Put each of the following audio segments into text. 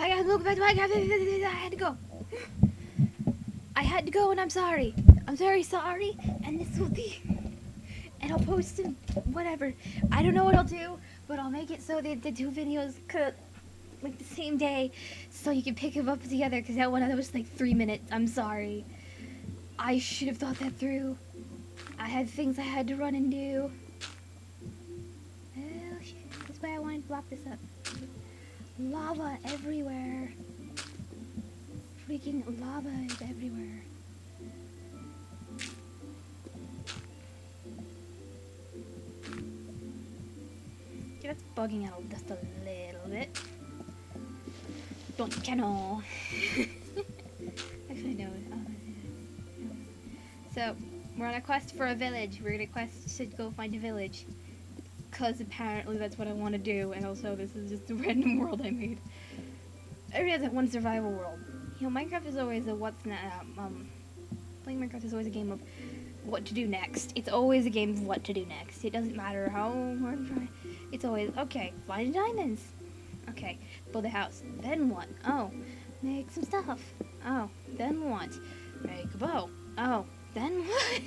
I gotta go back to my. I had to go. I had to go, and I'm sorry. I'm very sorry, and this will be. And I'll post them, whatever. I don't know what I'll do, but I'll make it so that the two videos could like the same day, so you can pick them up together. Because that one was like 3 minutes. I'm sorry. I should have thought that through. I had things I had to run and do. Oh shit! That's why I wanted to block this up. Lava everywhere. Freaking lava is everywhere. Okay, that's bugging out just a little bit. Don't you know? Actually, no. So, we're on a quest for a village. We're gonna quest to go find a village. Because apparently that's what I want to do. And also, this is just a random world I made. I realize that one survival world. You know, Minecraft is always a playing Minecraft is always a game of what to do next. It's always a game of what to do next. It doesn't matter how hard you try. It's always, okay, find diamonds. Okay, build a house. Then what? Oh, make some stuff. Oh, then what? Make a bow. Oh, then what?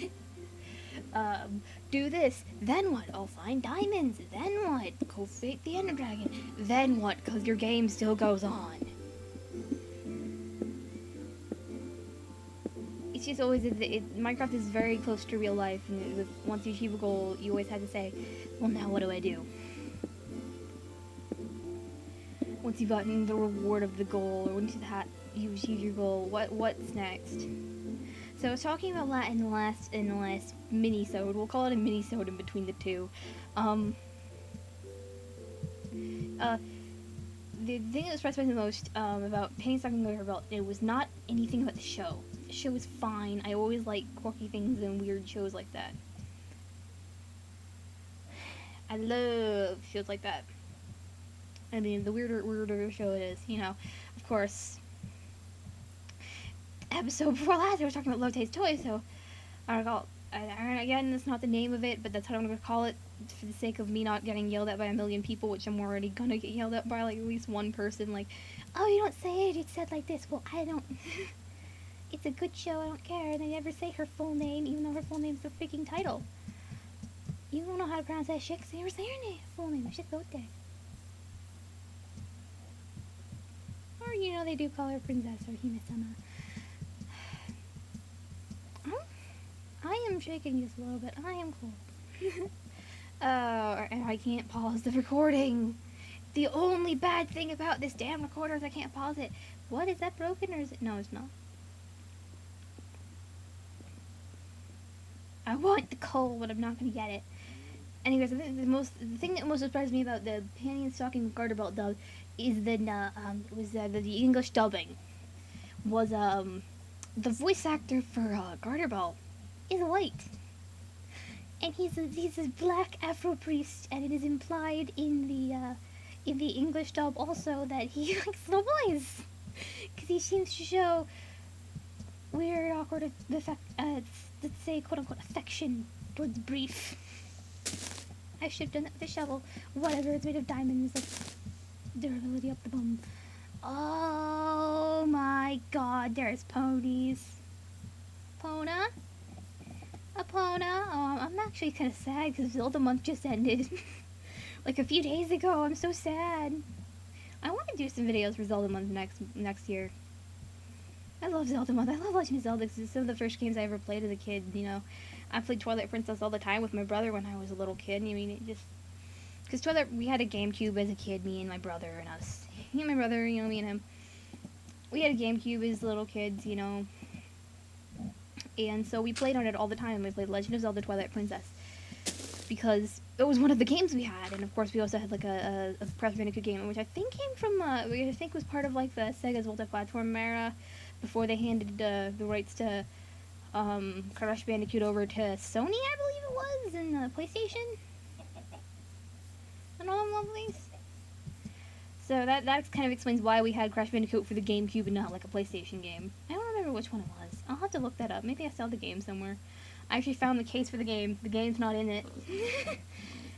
Do this. Then what? Oh, find diamonds. Then what? Cultivate the ender dragon. Then what? Because your game still goes on. It's just always, Minecraft is very close to real life, and once you achieve a goal, you always have to say, well, now what do I do? Once you've gotten the reward of the goal, or once you achieve your goal, what's next? So I was talking about that in the last mini-sode. We'll call it a mini-sode in between the two. The thing that was surprised me the most about painting stuck in Garter Belt, it was not anything about the show. The show was fine. I always like quirky things and weird shows like that. I love shows like that. I mean, the weirder show it is, you know. Of course, episode before last, I was talking about Low Taste Toys, so again, that's not the name of it, but that's what I'm going to call it for the sake of me not getting yelled at by a million people, which I'm already going to get yelled at by like at least one person, like, oh, you don't say it, it's said like this. Well, I don't. It's a good show, I don't care, and I never say her full name, even though her full name's the freaking title. You don't know how to pronounce that shit, because I never say her name, full name, it's just out there. Or, you know, they do call her Princess or Hime-sama. I am shaking just a little bit. I am cold. And I can't pause the recording. The only bad thing about this damn recorder is I can't pause it. What, is that broken or is it? No, it's not. I want the coal, but I'm not gonna get it. Anyways, the thing that most surprised me about the Panty and Stocking Garter Belt dub is the English dubbing was the voice actor for Garter Belt is white, and he's a black Afro priest, and it is implied in the English dub also that he likes little boys, because he seems to show weird, awkward let's say quote unquote affection towards Brief. I should have done that with a shovel. Whatever, it's made of diamonds. That's durability up the bum. Oh my god, there's ponies. Pona? A Pona? Oh, I'm actually kind of sad because Zelda month just ended. Like a few days ago. I'm so sad. I want to do some videos for Zelda month next year. I love Zelda month. I love Legend of Zelda because it's some of the first games I ever played as a kid, you know. I played Twilight Princess all the time with my brother when I was a little kid. I mean, it just... Because we had a GameCube as a kid, me and my brother and us. Me and my brother, you know, me and him. We had a GameCube as little kids, you know. And so we played on it all the time. We played Legend of Zelda Twilight Princess. Because it was one of the games we had. And of course we also had like a Crash Bandicoot game, which I think came from, I think was part of like the Sega's multi-platform era. Before they handed the rights to Crash Bandicoot over to Sony, I believe it was, and PlayStation. And all them lovelies. So that kind of explains why we had Crash Bandicoot for the GameCube and not like a PlayStation game. I don't remember which one it was. I'll have to look that up. Maybe I still have the game somewhere. I actually found the case for the game. The game's not in it.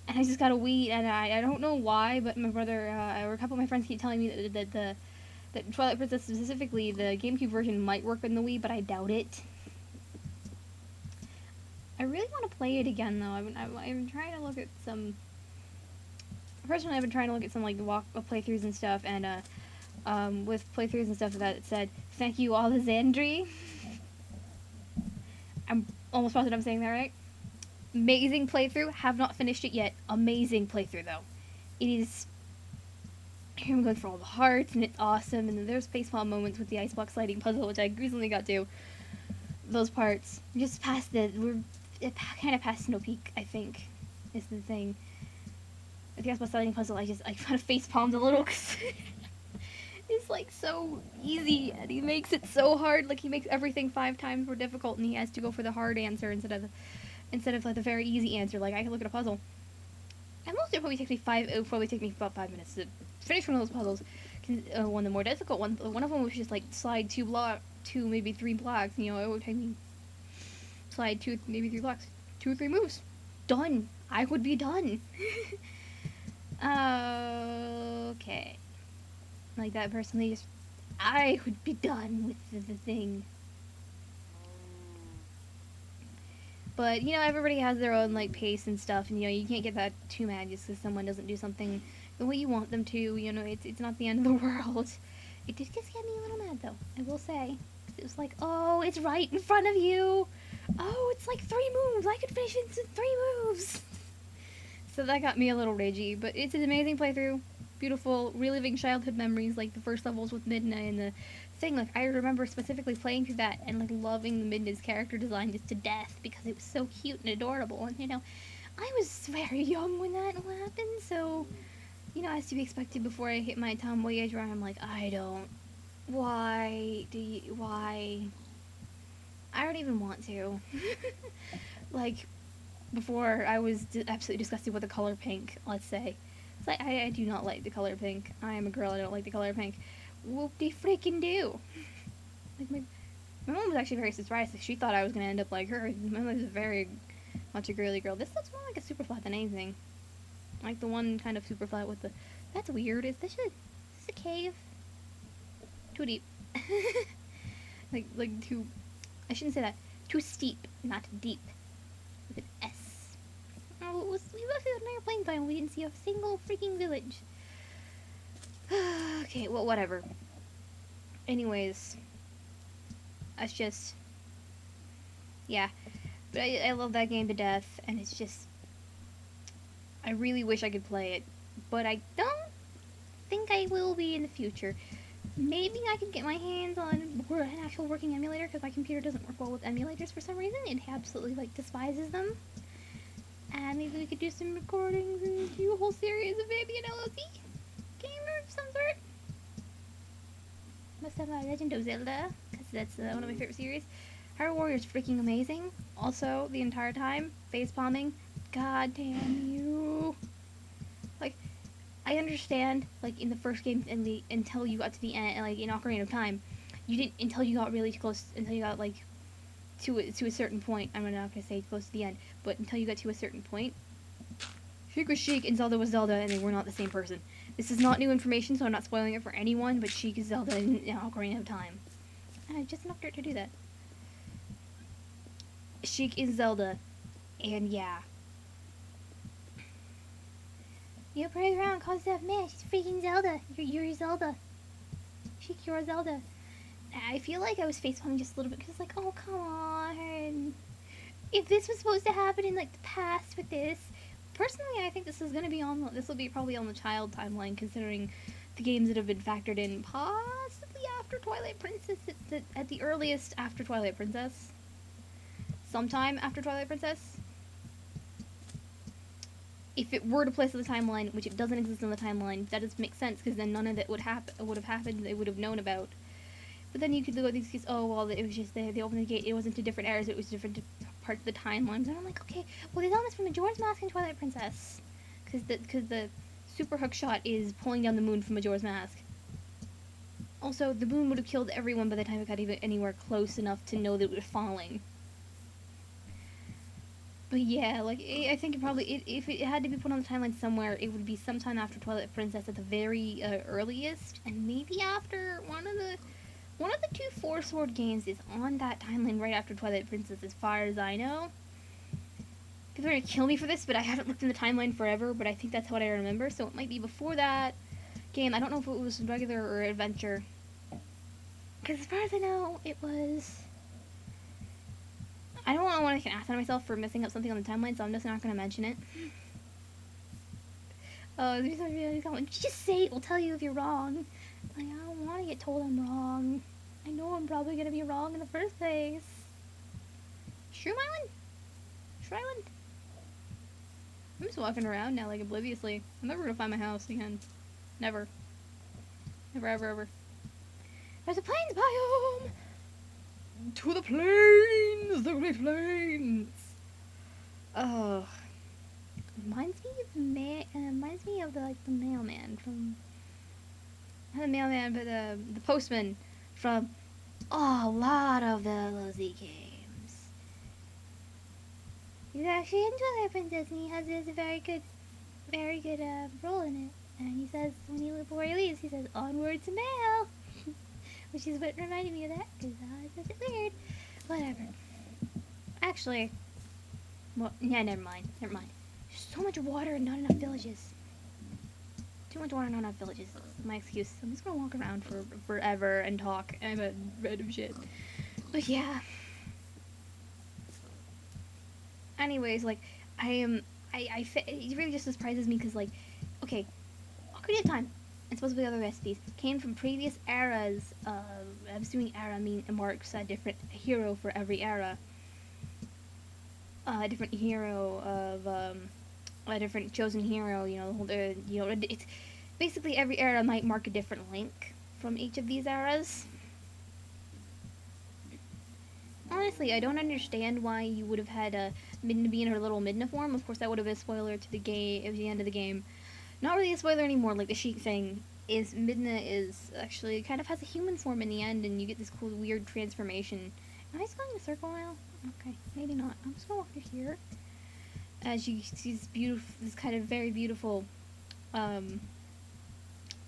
And I just got a Wii, and I don't know why, but my brother, or a couple of my friends keep telling me that the that Twilight Princess specifically, the GameCube version might work on the Wii, but I doubt it. I really want to play it again though. I've been trying to look at some. Personally, I've been trying to look at some like playthroughs and stuff, and with playthroughs and stuff that said, "Thank you, Alexandri." I'm almost positive I'm saying that right. Amazing playthrough. Have not finished it yet. Amazing playthrough though. It is. Here I'm going for all the hearts, and it's awesome. And then there's facepalm moments with the icebox sliding puzzle, which I recently got to. Those parts just past we're kind of past Snow Peak, I think, is the thing. With the icebox sliding puzzle, I kind of facepalmed a little because it's like so easy, and he makes it so hard. Like he makes everything 5 times more difficult, and he has to go for the hard answer instead of like the very easy answer. Like I can look at a puzzle. At most, it would probably take me about 5 minutes to finish one of those puzzles. One of the more difficult ones, one of them was just like slide 2 maybe 3 blocks. You know, it would take me slide 2, maybe 3 blocks, 2 or 3 moves, done. I would be done. Okay, like that personally, just I would be done with the thing. But, you know, everybody has their own, like, pace and stuff, and, you know, you can't get that too mad just because someone doesn't do something the way you want them to, you know, it's not the end of the world. It did just get me a little mad, though, I will say. It was like, oh, it's right in front of you! Oh, it's like 3 moves! I could finish it in 3 moves! So that got me a little ragey, but it's an amazing playthrough. Beautiful, reliving childhood memories, like the first levels with Midna and the thing. Like I remember specifically playing through that and like loving the Midna's character design just to death because it was so cute and adorable. And you know, I was very young when that happened, so you know, as to be expected before I hit my tomboy age where I'm like, I don't. Why? I don't even want to. Like before, I was absolutely disgusted with the color pink. Let's say. It's like I do not like the color pink. I am a girl. I don't like the color pink. Whoop-de freaking do. Like my mom was actually very surprised. She thought I was gonna end up like her. My mom was very much a girly girl. This looks more like a super flat than anything. Like the one kind of super flat with the. That's weird. Is this a cave? Too deep. like too. I shouldn't say that. Too steep, not deep. With an S. Oh, we left it on an airplane time. We didn't see a single freaking village. Okay, well, whatever. Anyways, that's just. Yeah. But I love that game to death, and it's just. I really wish I could play it, but I don't think I will be in the future. Maybe I could get my hands on an actual working emulator because my computer doesn't work well with emulators for some reason. It absolutely like despises them. And maybe we could do some recordings and do a whole series of maybe an LOC game of some sort. Must have Legend of Zelda because that's one of my favorite series. Hyrule Warrior is freaking amazing. Also, the entire time, face palming. God damn you. Like, I understand, like, in the first game, until you got to the end, like, in Ocarina of Time, you didn't, until you got really close, until you got, like, to a certain point, I'm not gonna say close to the end, but until you got to a certain point, Sheik was Sheik and Zelda was Zelda, and they were not the same person. This is not new information, so I'm not spoiling it for anyone, but Sheik is Zelda in Ocarina of Time. And I just enough dirt to do that. Sheik is Zelda, and yeah. You parade around, cause stuff, man, she's freaking Zelda. You're Zelda. Sheik, you're Zelda. I feel like I was facepalming just a little bit, because like, oh, come on. If this was supposed to happen in, like, the past with this, personally, I think this will be probably on the child timeline, considering the games that have been factored in, possibly after Twilight Princess, at the earliest after Twilight Princess. Sometime after Twilight Princess. If it were to place on the timeline, which it doesn't exist on the timeline, that does make sense, because then none of it would have happened, they would have known about. But then you could look at these cases, oh, well, it was just, they opened the gate, it wasn't to different eras, it was different parts of the timelines. And I'm like, okay, well, they done this from Majora's Mask and Twilight Princess. Because the super hook shot is pulling down the moon from Majora's Mask. Also, the moon would have killed everyone by the time it got even anywhere close enough to know that it was falling. But yeah, like I think it probably if it had to be put on the timeline somewhere, it would be sometime after Twilight Princess at the very earliest, and maybe after one of the two Four Sword games is on that timeline right after Twilight Princess, as far as I know. People are gonna kill me for this, but I haven't looked in the timeline forever. But I think that's what I remember, so it might be before that game. I don't know if it was regular or adventure, because as far as I know, it was. I don't want to make an ass out of myself for messing up something on the timeline, so I'm just not gonna mention it. Oh, there's a comment. Just say it. We'll tell you if you're wrong. Like, I don't want to get told I'm wrong. I know I'm probably gonna be wrong in the first place. Shroom Island? Shroom Island? I'm just walking around now, like, obliviously. I'm never gonna find my house again. Never. Never, ever, ever. There's a plains biome! To the plains! The great plains! Oh. Reminds me of the mailman from... Not the mailman, but the postman from a lot of the Lizzie games. He's actually in Twilight Princess, and he has this very good role in it. And he says, before he leaves, he says, "Onward to mail," which is what reminded me of that, because it's such weird. Whatever. Actually, well, yeah, never mind. There's so much water and not enough villages. Too much water, not enough villages. That's my excuse. I'm just gonna walk around for forever and talk about random shit. But yeah. Anyways, like, it really just surprises me because, like, okay, Ocarina of Time and supposedly other recipes came from previous eras of, I'm assuming era marks a different hero for every era. A different hero of, a different chosen hero, it's basically every era might mark a different link from each of these eras. Honestly, I don't understand why you would have had Midna be in her little Midna form. Of course, that would have been a spoiler to the game at the end of the game. Not really a spoiler anymore. Like the Sheik thing is, Midna is actually kind of has a human form in the end, and you get this cool weird transformation. Am I just going in a circle now? Okay, maybe not. I'm just gonna walk through here. As you see this beautiful, this kind of very beautiful,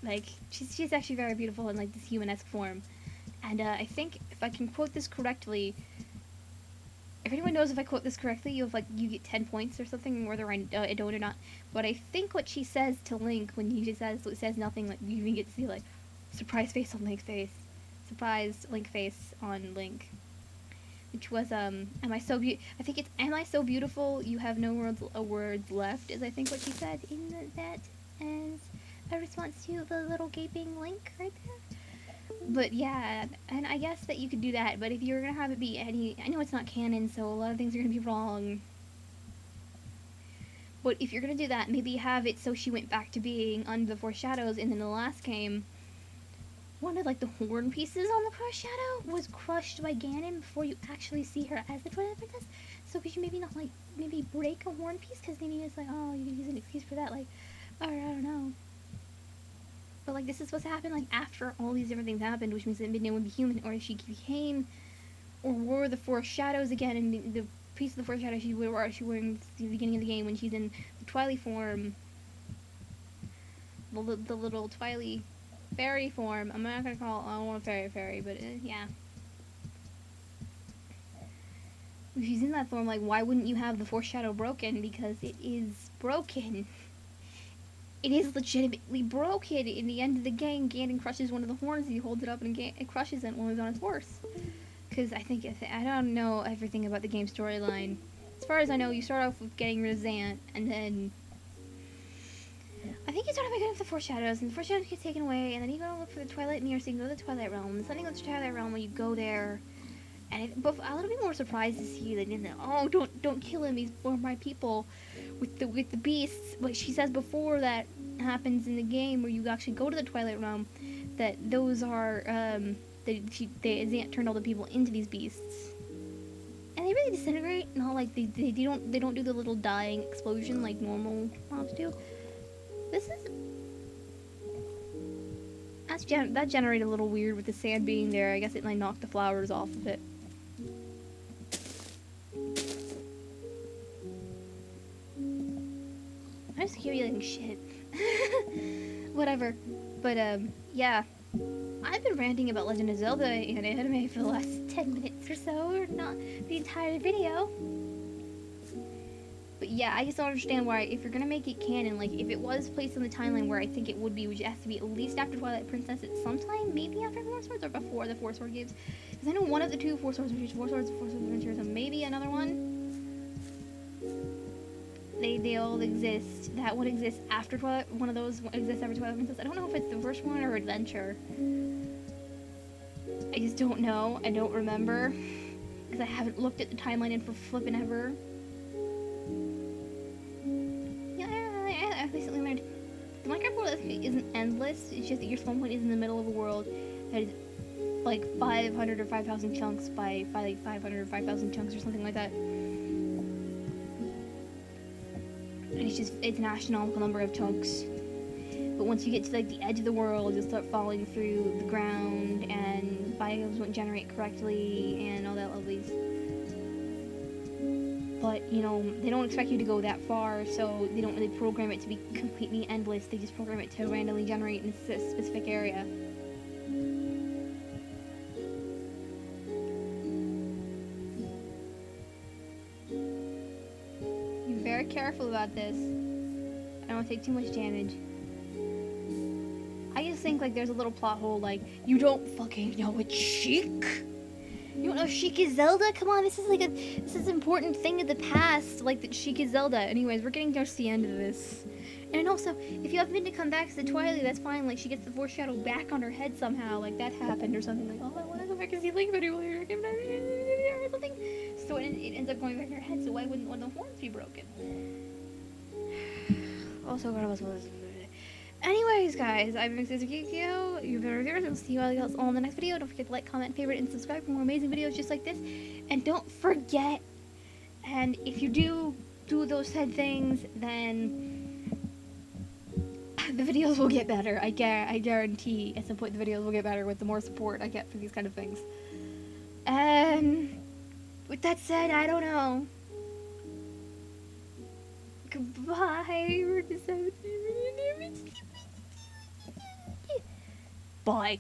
like she's actually very beautiful in like this human-esque form. And I think if I can quote this correctly, if anyone knows if I quote this correctly, you get 10 points or something, whether I don't or not. But I think what she says to Link when he just says nothing, like you even get to see like surprise face on Link's face, surprised Link face on Link, which was am I so I think it's am I so beautiful you have no words left, is I think what she said in that as a response to the little gaping Link right there. But yeah, and I guess that you could do that, but if you're gonna have it be any, I know it's not canon, so a lot of things are gonna be wrong. But if you're gonna do that, maybe have it so she went back to being under the Four Shadows, and in the last game, one of like the horn pieces on the Four Shadow was crushed by Ganon before you actually see her as the Twilight Princess. So could you maybe not like maybe break a horn piece, because maybe it's like, oh, you can use an excuse for that, like, or I don't know. But like this is supposed to happen like after all these different things happened, which means that Midna would be human, or if she became, or wore the Four Shadows again, and the piece of the Four Shadows she wearing at the beginning of the game when she's in the Twilight form, the little Twilight fairy form. I'm not gonna call I don't want a fairy, but yeah. If she's in that form, like why wouldn't you have the Four Shadow broken? Because it is broken. It is legitimately broken. In the end of the game, Ganon crushes one of the horns. He holds it up and it crushes it when he's on his horse. Because I don't know everything about the game storyline. As far as I know, you start off with getting rid of Zant, and then I think you start off by getting the Four Shadows, and the Four Shadows get taken away, and then you go look for the Twilight Mirror, so you can go to the Twilight Realm. And something with the Twilight Realm when you go there. And but a little bit more surprised to see that in don't kill him. He's one of my people. With the beasts, like she says before, that happens in the game where you actually go to the Twilight Realm. That those are Zant turned all the people into these beasts, and they really disintegrate. Not like they don't do the little dying explosion like normal mobs do. This is that generated a little weird with the sand being there. I guess it like knocked the flowers off of it. ranting shit. Whatever. But, yeah. I've been ranting about Legend of Zelda and anime for the last 10 minutes or so, or not the entire video. But yeah, I just don't understand why, if you're gonna make it canon, like, if it was placed in the timeline where I think it would be, which it has to be at least after Twilight Princess at some time, maybe after Four Swords, or before the Four Sword games. Because I know one of the two Four Swords Adventures, Four Swords Adventures, and maybe another one. They all exist. That one exists after Twilight. One of those exists after Twilight Princess. I don't know if it's the first one or Adventure. I just don't know. I don't remember because I haven't looked at the timeline in for flippin' ever. Yeah, I recently learned the Minecraft world isn't endless. It's just that your spawn point is in the middle of a world that is like 500 or 5,000 chunks by like 500 or 5,000 chunks or something like that. It's an astronomical number of chunks. But once you get to like the edge of the world, you'll start falling through the ground, and biomes won't generate correctly, and all that lovelies. But, you know, they don't expect you to go that far, so they don't really program it to be completely endless. They just program it to randomly generate in a specific area. Be very careful about this. I don't want to take too much damage. I just think, like, there's a little plot hole, like, you don't fucking know it's Sheik? You don't know Sheik is Zelda? Come on, this is an important thing of the past, like, that Sheik is Zelda. Anyways, we're getting towards the end of this. And also, if you happen to come back to the Twilight, that's fine, like, she gets the Force Shadow back on her head somehow, like, that happened or something, like, oh, I want to go back and see Link video or something. So it ends up going back in her head, so why wouldn't one of the horns be broken? Also, what else was anyways, guys, I've been Kiki. You've been reviewers, and we'll see you all in the next video. Don't forget to like, comment, favorite, and subscribe for more amazing videos just like this. And don't forget, and if you do those said things, then the videos will get better. I guarantee at some point the videos will get better with the more support I get for these kind of things. And with that said, I don't know. Goodbye. Bye.